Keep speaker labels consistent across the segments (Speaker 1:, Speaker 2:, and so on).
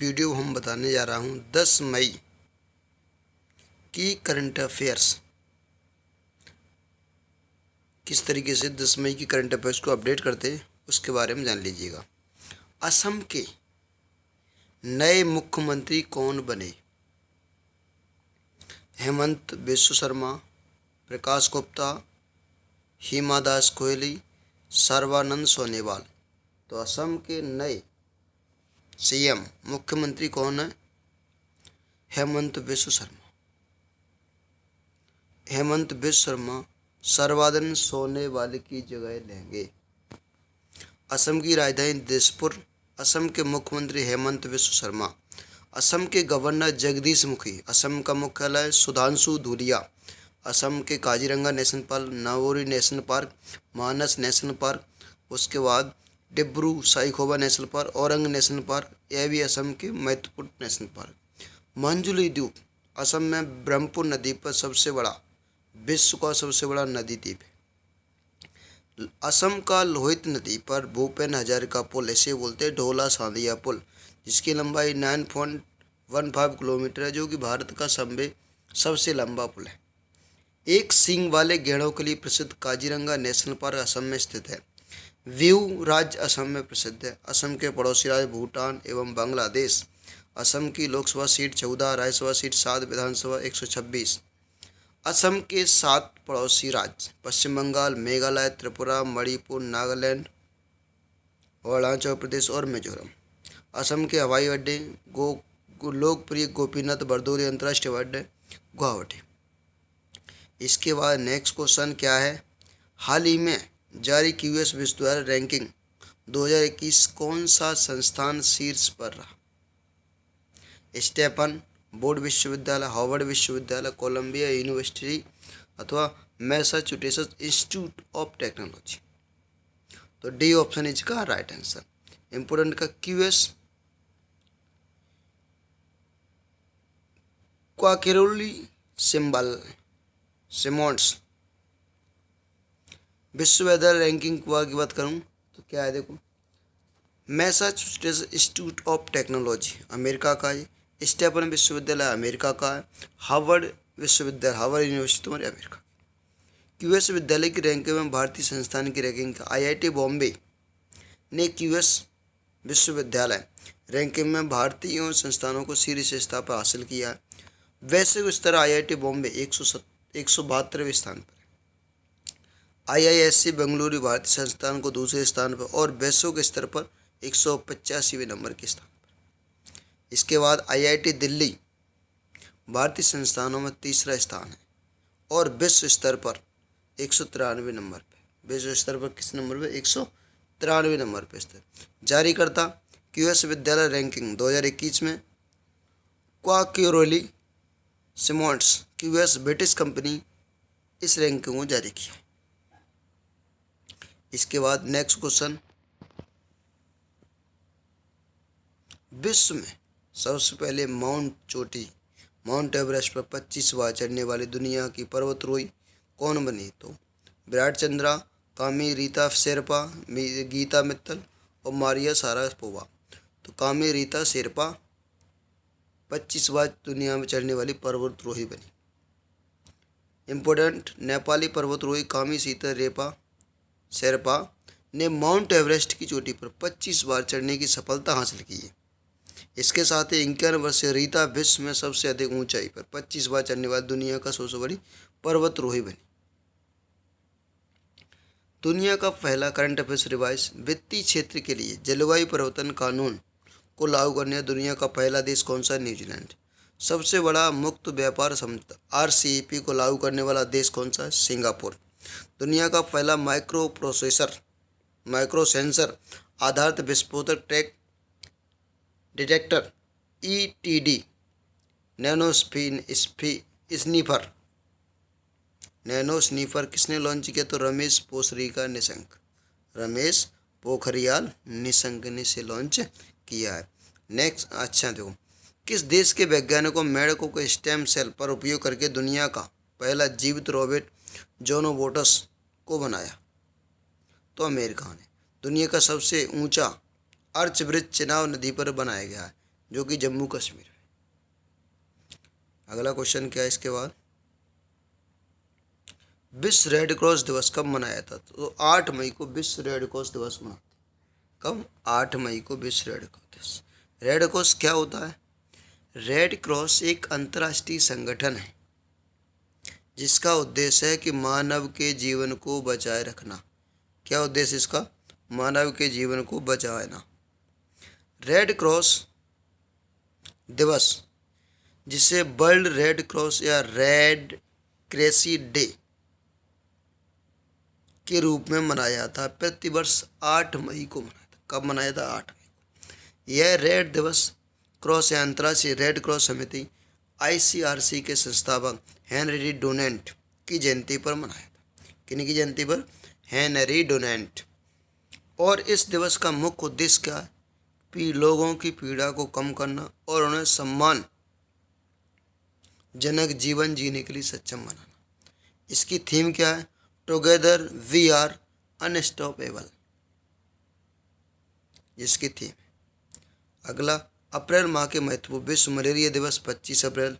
Speaker 1: Video हम बताने जा रहा हूँ 10 मई की करंट अफेयर्स। किस तरीके से 10 मई की करंट अफेयर्स को अपडेट करते हैं उसके बारे में जान लीजिएगा। असम के नए मुख्यमंत्री कौन बने? हेमंत बिस्व शर्मा, प्रकाश गुप्ता, हिमा दास कोहली, सर्बानंद सोनोवाल। तो असम के नए सीएम मुख्यमंत्री कौन है? हेमंत बिस्व शर्मा। हेमंत बिस्व शर्मा सर्बानंद सोनोवाल की जगह लेंगे। असम की राजधानी दिसपुर। असम के मुख्यमंत्री हेमंत बिस्व शर्मा। असम के गवर्नर जगदीश मुखी। असम का मुख्यालय सुधांशु धूलिया। असम के Kaziranga national park, Nawori national park, Manas national park, उसके बाद Dibru Saikhowa national park, Orang national park, यह भी असम के महत्वपूर्ण नेशनल पार्क। मांजुली द्वीप असम में ब्रह्मपुत्र नदी पर सबसे बड़ा, विश्व का सबसे बड़ा नदी द्वीप है। असम का लोहित नदी पर भूपेन हजारिका पुल, इसे बोलते हैं ढोला सांधिया पुल, जिसकी लंबाई 9.15 किलोमीटर है, जो कि भारत का सबसे लंबा पुल है। एक सींग वाले गैंडों के लिए प्रसिद्ध काजीरंगा नेशनल पार्क असम में स्थित है। व्यू राज्य असम में प्रसिद्ध है। असम के पड़ोसी राज्य भूटान एवं बांग्लादेश। असम की लोकसभा सीट 14, राज्यसभा सीट 7, विधानसभा 126। असम के 7 पड़ोसी राज्य पश्चिम बंगाल, मेघालय, त्रिपुरा, मणिपुर, नागालैंड, अरुणाचल प्रदेश और मिजोरम। असम के हवाई अड्डे लोकप्रिय गोपीनाथ बरदौली अंतर्राष्ट्रीय हवाई अड्डे, गुवाहाटी। इसके बाद नेक्स्ट क्वेश्चन क्या है? हाल ही में जारी क्यूएस विश्वविद्यालय रैंकिंग 2021 कौन सा संस्थान शीर्ष पर रहा? स्टेफन बोर्ड विश्वविद्यालय, हार्वर्ड विश्वविद्यालय, कोलंबिया यूनिवर्सिटी अथवा मैसाचुसेट्स इंस्टीट्यूट ऑफ टेक्नोलॉजी। तो डी ऑप्शन इज का राइट आंसर। इंपोर्टेंट का क्यूएस क्वाकेरोली सिमोंड्स। विश्वविद्यालय रैंकिंग की बात करूं तो क्या है, देखो, Massachusetts Institute of technology America का है, स्टेफन विश्वविद्यालय अमेरिका का है, हार्वर्ड विश्वविद्यालय, हार्वर्ड यूनिवर्सिटी तुम्हारी अमेरिका। क्यूएस विद्यालय की रैंकिंग में भारतीय संस्थान की रैंकिंग का आईआईटी बॉम्बे ने क्यूएस विश्वविद्यालय रैंकिंग में भारतीय संस्थानों को शीर्ष स्थान पर हासिल किया है। वैश्विक स्तर आईआईटी बॉम्बे 172वें स्थान पर, आईआईएससी बेंगलुरु भारतीय संस्थान को दूसरे स्थान पर और वैश्विक स्तर पर 185वें नंबर के स्थान पर। इसके बाद आईआईटी दिल्ली भारतीय संस्थानों में तीसरा स्थान है और विश्व स्तर पर 193 नंबर पे। विश्व स्तर पर किस नंबर पे? 193 नंबर पे स्थित। जारीकर्ता क्यूएस विद्यालय रैंकिंग 2021 में क्वाकेरोली सिमोंड्स क्यूएस ब्रिटिश कंपनी इस रैंकिंग को जारी किया। इसके बाद नेक्स्ट क्वेश्चन, विश्व में सबसे पहले माउंट एवरेस्ट पर 25 बार चढ़ने वाली दुनिया की पर्वतारोही कौन बनी? तो विराट चंद्रा, कामी रीता शेरपा, गीता मित्तल और मारिया सारापोवा। तो कामी रीता शेरपा 25 बार दुनिया में चढ़ने वाली पर्वतारोही बनी। इम्पोर्टेंट, नेपाली पर्वतारोही कामी सीता रेपा शेरपा ने माउंट एवरेस्ट की चोटी पर 25 बार चढ़ने की सफलता हासिल की है। इसके साथ ही 51 वर्षीय रीता विश्व में सबसे अधिक ऊंचाई पर 25 बार चढ़ने वाली दुनिया का सबसे बड़ी पर्वतारोही बनी। दुनिया का पहला करंट अफेयर्स रिवाइज, वित्तीय क्षेत्र के लिए जलवायु परिवर्तन कानून को लागू करने दुनिया का पहला देश कौन सा? न्यूजीलैंड। सबसे बड़ा मुक्त व्यापार समझौता आरसीईपी को लागू करने वाला देश कौन सा? सिंगापुर। दुनिया का पहला माइक्रो सेंसर आधारित विस्फोटक ट्रैक डिटेक्टर ईटीडी नैनो स्नीफर किसने लॉन्च किया? तो रमेश पोखरियाल निशंक ने इसे लॉन्च किया है। नेक्स्ट, अच्छा देखो, किस देश के वैज्ञानिकों मेढकों को स्टेम सेल पर उपयोग करके दुनिया का पहला जीवित रोबोट जोनोबोटस को बनाया? तो अमेरिका ने। दुनिया का सबसे ऊंचा आर्च ब्रिज चिनाब नदी पर बनाया गया है। जो कि जम्मू कश्मीर में। अगला क्वेश्चन क्या है इसके बाद, विश्व रेड क्रॉस दिवस कब मनाया था? तो 8 मई को विश्व रेड क्रॉस दिवस मनाते। कब? 8 मई को विश्व रेड क्रॉस दिवस। रेड क्रॉस क्या होता है? रेड क्रॉस एक अंतर्राष्ट्रीय संगठन है जिसका उद्देश्य है कि मानव के जीवन को बचाए रखना। क्या उद्देश्य इसका? मानव के जीवन को बचाना। रेड क्रॉस दिवस, जिसे वर्ल्ड रेड क्रॉस या रेड क्रेसी डे के रूप में मनाया जाता है, प्रतिवर्ष 8 मई को मनाया था। कब मनाया था? 8 मई को। यह रेड दिवस क्रॉस या अंतर्राष्ट्रीय रेड क्रॉस समिति ICRC के संस्थापक हेनरी डोनेट की जयंती पर मनाया था। किन्हीं की जयंती पर? Henry donate. और इस दिवस का मुख्य उद्देश्य क्या है? लोगों की पीड़ा को कम करना और उन्हें सम्मान जनक जीवन जीने के लिए सक्षम बनाना। इसकी थीम क्या है? टुगेदर वी आर अनस्टॉपेबल, जिसकी थीम। अगला, अप्रैल माह के महत्व। विश्व मलेरिया दिवस 25 अप्रैल।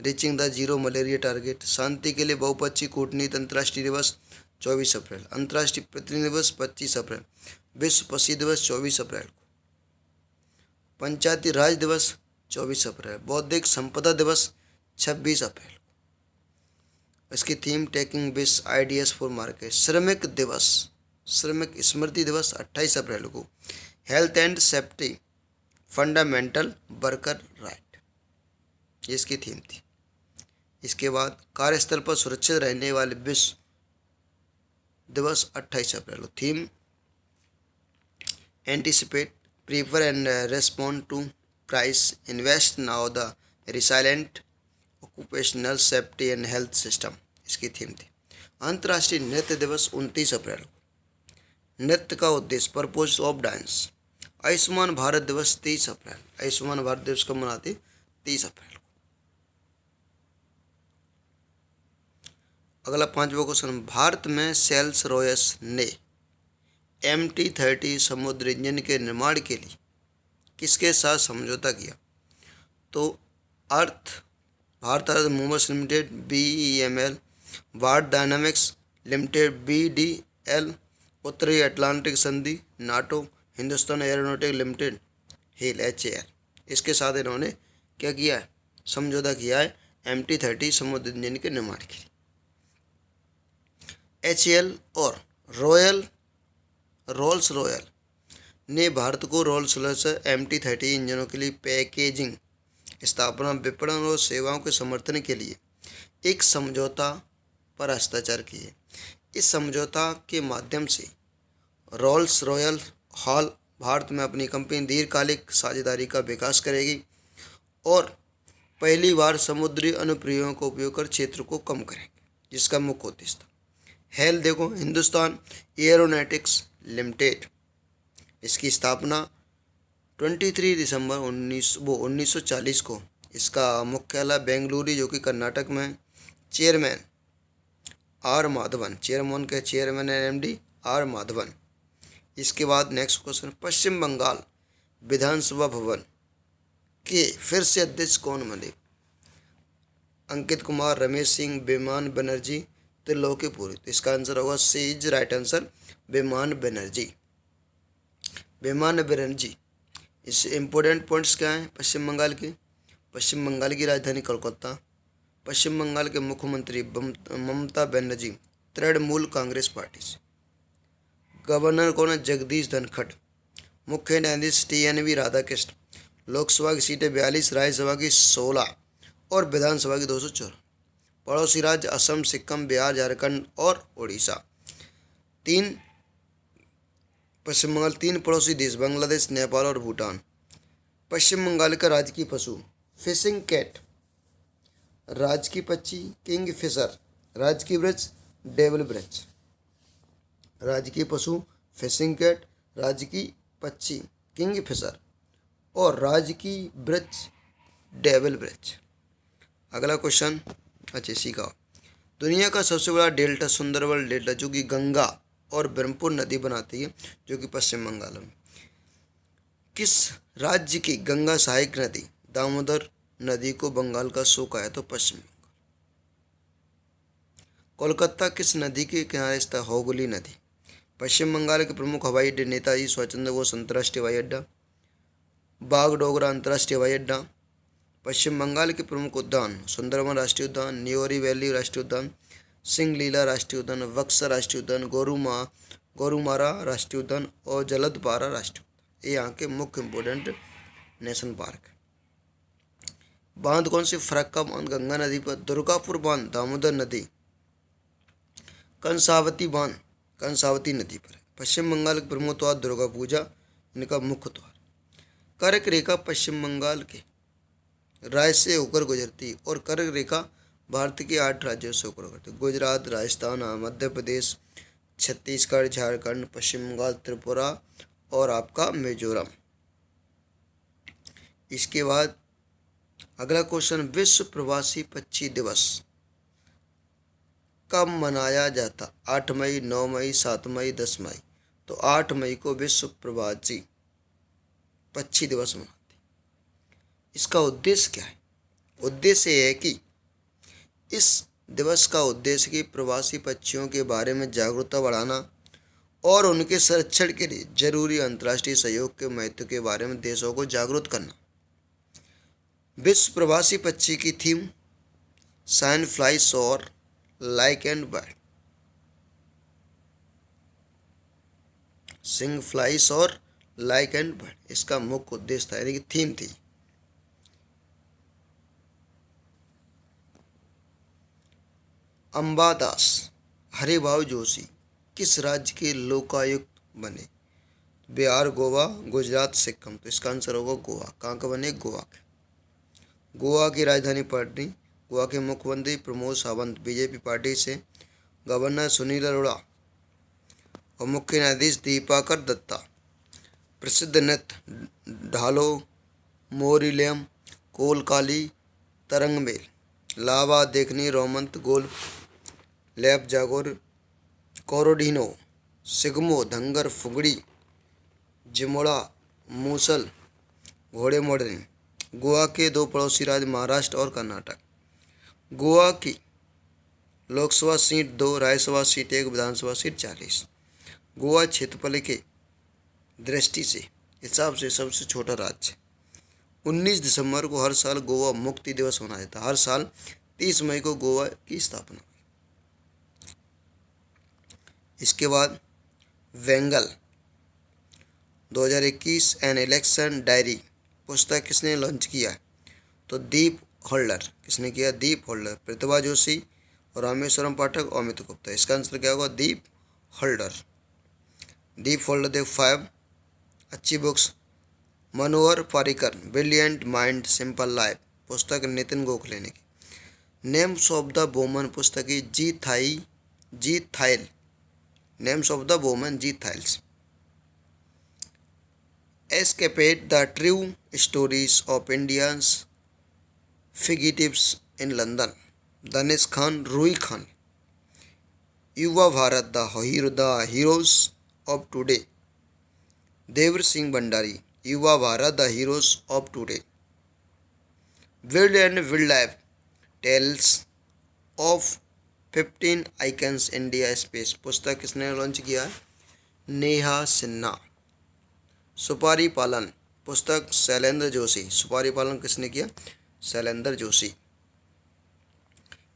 Speaker 1: Reaching the zero malaria target. शांति के लिए बहुपक्षीय कूटनीति अंतर्राष्ट्रीय दिवस 24 अप्रैल। अंतर्राष्ट्रीय प्रतिनिधि दिवस 25 अप्रैल। विश्व पक्षी दिवस 24 अप्रैल को। पंचायती राज दिवस 24 अप्रैल। बौद्धिक संपदा दिवस 26 अप्रैल को। इसकी theme taking best ideas for market. श्रमिक दिवस, श्रमिक स्मृति दिवस 28 अप्रैल को। Health and safety fundamental worker right, इसकी थीम थी। इसके बाद कार्यस्थल पर सुरक्षित रहने वाले विश्व दिवस 28 अप्रैल को। Theme anticipate, prepare and respond to crisis, invest now the resilient occupational safety and health system, इसकी थीम थी। अंतर्राष्ट्रीय नृत्य दिवस 29 अप्रैल को। नृत्य का उद्देश्य, purpose of dance. Ayushman Bharat दिवस 30 अप्रैल। आयुष्मान भारत दिवस कब मनाते? 30 अप्रैल को। अगला 5वां क्वेश्चन, भारत में सेल्स रॉयस ने MT-30 समुद्र इंजन के निर्माण के लिए किसके साथ समझौता किया? तो Bharat earth movers limited BEML, Bharat dynamics limited BDL, उत्तरी अटलांटिक संधि NATO, Hindustan aeronautic limited HAL, इसके साथ इन्होंने क्या किया है? समझौता किया है MT-30 समुद्र इंजन के निर्माण के लिए। HAL और रोल्स रॉयल ने भारत को रोल्स रॉयस MT-30 इंजनों के लिए पैकेजिंग, स्थापना, विपणन और सेवाओं के समर्थन के लिए एक समझौता पर हस्ताक्षर किए। इस समझौता के माध्यम से रोल्स रॉयल हॉल भारत में अपनी कंपनी दीर्घकालिक साझेदारी का विकास करेगी और पहली बार समुद्री अनुप्रयोगों का उपयोग कर क्षेत्र को कम करेंगे, जिसका मुख्य उद्देश्य था। हेल देखो, हिंदुस्तान एरोनॉटिक्स लिमिटेड, इसकी स्थापना 23 दिसंबर 1940 को। इसका मुख्यालय बेंगलुरु, जो कि कर्नाटक में है। Chairman R Madhavan, chairman MD R Madhavan. इसके बाद नेक्स्ट क्वेश्चन, पश्चिम बंगाल विधानसभा भवन के फिर से अध्यक्ष कौन बने? अंकित कुमार, रमेश सिंह, विमान बनर्जी, त्रिलोकीपुरी। तो इसका आंसर होगा सी इज राइट आंसर, विमान बनर्जी। विमान बनर्जी। इससे इंपॉर्टेंट पॉइंट्स क्या हैं पश्चिम बंगाल के? पश्चिम बंगाल की राजधानी कोलकाता। पश्चिम बंगाल के मुख्यमंत्री ममता बनर्जी तृणमूल कांग्रेस पार्टी से। गवर्नर कौन है? जगदीश धनखड़। मुख्य न्यायाधीश TNV राधाकृष्ण। लोकसभा की सीटें 42, राज्यसभा की 16 और विधानसभा की 214। पड़ोसी राज्य असम, सिक्किम, बिहार, झारखंड और उड़ीसा। पश्चिम बंगाल 3 पड़ोसी देश, बांग्लादेश, नेपाल और भूटान। पश्चिम बंगाल का राजकीय पशु फिशिंग कैट। राजकीय पक्षी किंग फिशर। राजकीय वृक्ष डेविल वृक्ष। राजकीय पशु फिशिंग कैट, राजकीय पक्षी किंग फिशर और राजकीय वृक्ष डेविल वृक्ष। अगला क्वेश्चन, अच्छा सीखा। दुनिया का सबसे बड़ा डेल्टा सुंदरबन डेल्टा, जो कि गंगा और ब्रह्मपुत्र नदी बनाती है, जो कि पश्चिम बंगाल में, किस राज्य की गंगा सहायक नदी दामोदर नदी को बंगाल का शोक आया तो पश्चिम। कोलकाता किस नदी के किनारे स्थित है? हुगली नदी। पश्चिम बंगाल के प्रमुख हवाई अड्डे नेताजी सुभाष चंद्र बोस अंतर्राष्ट्रीय हवाई अड्डा, बागडोगरा अंतर्राष्ट्रीय हवाई अड्डा। पश्चिम बंगाल के प्रमुख उद्यान सुंदरवन राष्ट्रीय उद्यान, न्योरी वैली राष्ट्रीय उद्यान, सिंगलीला राष्ट्रीय उद्यान, बक्सर राष्ट्रीय उद्यान, गोरुमारा राष्ट्रीय उद्यान और जलदपारा राष्ट्रीय उद्यान। ये यहाँ के मुख्य इंपोर्टेंट नेशनल पार्क। बांध कौन सी? फरक्का बांध गंगा नदी पर, दुर्गापुर बांध दामोदर नदी, कंसावती बांध कंसावती नदी पर है। पश्चिम बंगाल के प्रमुख त्योहार दुर्गा पूजा इनका मुख्य त्योहार। कर्क रेखा पश्चिम बंगाल के राज्य से होकर गुजरती और कर्क रेखा भारत के 8 राज्यों से होकर गुजरती। गुजरात, राजस्थान, मध्य प्रदेश, छत्तीसगढ़, झारखंड, पश्चिम बंगाल, त्रिपुरा और आपका मिजोरम। इसके बाद अगला क्वेश्चन, विश्व प्रवासी पक्षी दिवस कब मनाया जाता? 8 मई, 9 मई, 7 मई, 10 मई। तो 8 मई को विश्व प्रवासी पक्षी दिवस मनाते। इसका उद्देश्य क्या है? उद्देश्य यह है कि इस दिवस का उद्देश्य कि प्रवासी पक्षियों के बारे में जागरूकता बढ़ाना और उनके संरक्षण के लिए जरूरी अंतर्राष्ट्रीय सहयोग के महत्व के बारे में देशों को जागरूक करना। विश्व प्रवासी पक्षी की theme sign flies or like and bird, sing flies or like and bird, इसका मुख्य उद्देश्य था, यानी कि थीम थी। अंबादास हरिभाऊ जोशी किस राज्य के लोकायुक्त बने? बिहार, गोवा, गुजरात, सिक्किम। तो इसका आंसर होगा गोवा। कहाँ का बने? गोवा के। गोवा की राजधानी पटना। गोवा के मुख्यमंत्री प्रमोद सावंत बीजेपी पार्टी से, गवर्नर सुनील अरोड़ा और मुख्य न्यायाधीश दीपाकर दत्ता। प्रसिद्ध नृत्य ढालो, मोरिलयम, कोलकाली, तरंगमेल, लावा देखनी, रोमंत, गोल, लैप जागोर, कोरोडिनो, सिगमो, धंगर, फुगड़ी, जिमोड़ा, मूसल, घोड़े मॉडर्न। गोवा के 2 पड़ोसी राज्य महाराष्ट्र और कर्नाटक। गोवा की लोकसभा सीट 2, राज्यसभा सीट 1, विधानसभा सीट 40। गोवा क्षेत्रफल के दृष्टि से हिसाब से सबसे छोटा राज्य। 19 दिसंबर को हर साल गोवा मुक्ति दिवस मनाया जाता है। हर साल 30 मई को गोवा की स्थापना। इसके बाद वेंगल 2021 एन इलेक्शन डायरी पुस्तक किसने लॉन्च किया है? तो दीप होल्डर। किसने किया? दीप होल्डर। प्रतिभा जोशी और रामेश्वरम पाठक और अमित गुप्ता। इसका आंसर क्या होगा? दीप होल्डर। दीप होल्डर देखो 5 अच्छी books. Manohar Parrikar brilliant mind simple life पुस्तक नितिन गोखले ने की। नेम्स ऑफ द वुमन पुस्तक की जी थाइल। नेम्स ऑफ द वुमन जी थाइल्स। Escapade the true stories of Indians fugitives in London. Danish Khan, Rui Khan. Yuva Bharat, the heroes of today. Devar Singh Bhandari. Yuva Bharat, the heroes of today. Wild and Wildlife Tales of 15 Icons India Space पुस्तक किसने launch किया? नेहा सिन्हा। सुपारी पालन पुस्तक शैलेंद्र जोशी। सुपारी पालन किसने किया? शैलेंद्र जोशी।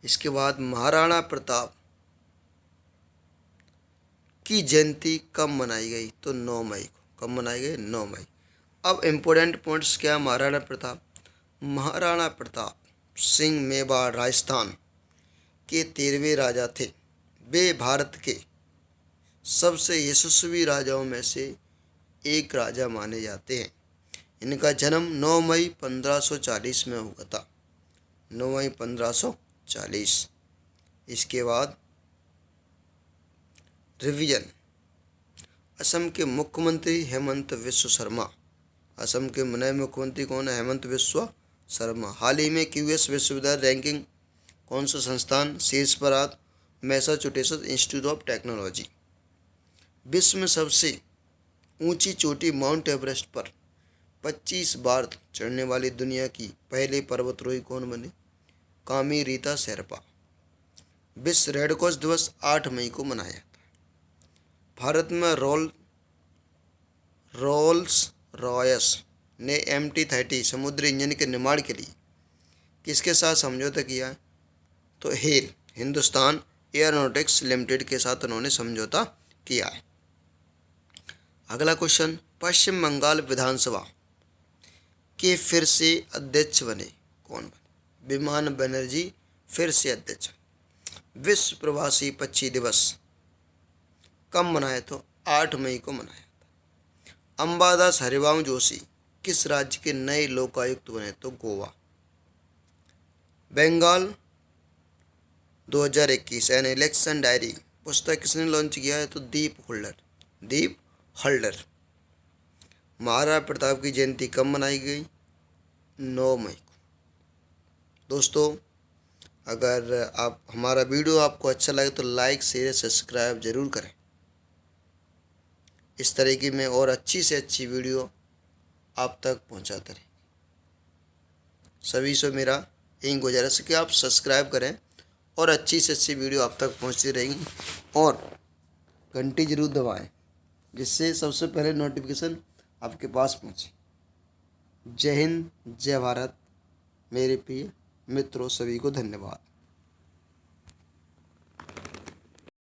Speaker 1: इसके बाद महाराणा प्रताप की जयंती कब मनाई गई? तो 9 मई को। कब मनाई गई? 9 मई। अब इम्पोर्टेंट पॉइंट्स क्या? महाराणा प्रताप सिंह मेवाड़ राजस्थान के 13वें राजा थे। वे भारत के सबसे यशस्वी राजाओं में से एक राजा माने जाते हैं। इनका जन्म 9 मई 1540 में हुआ था। 9 मई 1540। इसके बाद रिवीजन। असम के मुख्यमंत्री हेमंत बिस्वा शर्मा। असम के नए मुख्यमंत्री कौन है? हेमंत बिस्वा शर्मा। हाल ही में क्यूएस विश्वविद्यालय रैंकिंग कौन सा संस्थान शीर्ष पर आ? Massachusetts Institute of Technology. विश्व में सबसे ऊंची चोटी माउंट एवरेस्ट पर 25 बार चढ़ने वाली दुनिया की पहली पर्वतारोही कौन बने? कामी रीता शेरपा। विश्व रेड क्रॉस दिवस 8 मई को मनाया जाता है। भारत में रोल्स रॉयस ने MT-30 समुद्री इंजन के निर्माण के लिए किसके साथ समझौता किया है? तो हेल हिंदुस्तान एयरोनॉटिक्स लिमिटेड के साथ उन्होंने समझौता किया है। अगला क्वेश्चन, पश्चिम बंगाल विधानसभा के फिर से अध्यक्ष बने कौन बने? विमान बनर्जी फिर से अध्यक्ष। विश्व प्रवासी पक्षी दिवस कब मनाया? तो 8 मई को मनाया था। अंबादास हरिवंश जोशी किस राज्य के नए लोकायुक्त बने? तो Goa. Bengal 2021 an election diary पुस्तक किसने लॉन्च किया है? तो दीप हल्डर। महाराणा प्रताप की जयंती कब मनाई गई? 9 मई को। दोस्तों, अगर आप हमारा वीडियो आपको अच्छा लगे तो लाइक शेयर सब्सक्राइब जरूर करें। इस तरह की मैं और अच्छी से अच्छी वीडियो आप तक पहुंचाता रहे। सभी से मेरा यही गुजारिश है कि आप सब्सक्राइब करें और अच्छी से अच्छी वीडियो आप तक पहुंचती रहेंगी और घंटी जरूर दबाएं, जिससे सबसे पहले नोटिफिकेशन आपके पास पहुंचे। जय हिंद, जय भारत। मेरे प्रिय मित्रों, सभी को धन्यवाद।